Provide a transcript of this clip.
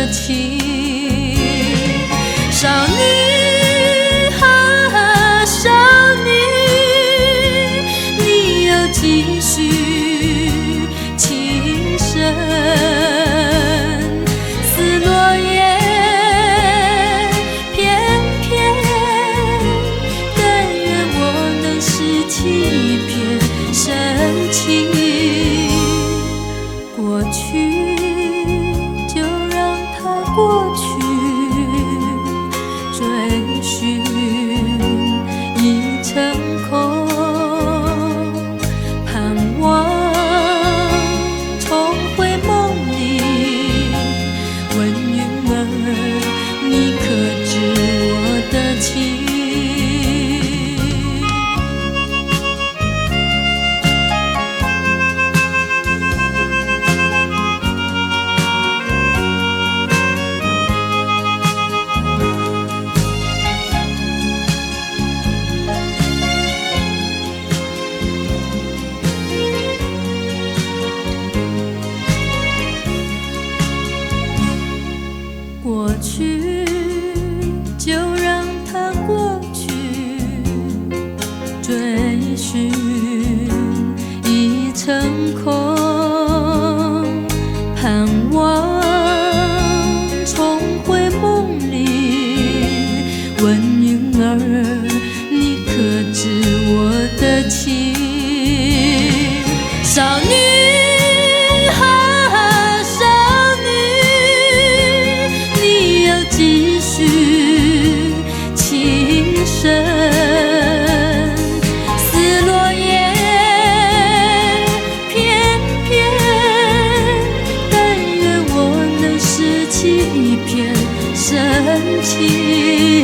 的情。少女啊，少女，你要继续情深。似落叶翩翩，但愿我能拾起一片深情。过去就让它过去，追寻已成空，盼望重回梦里。问云儿，你可知我的情？过去就让它过去，追寻已成空，盼望重回梦里。问云儿，你可知我的情？少女继续情深，似落叶翩翩，但愿我能拾起一片深情。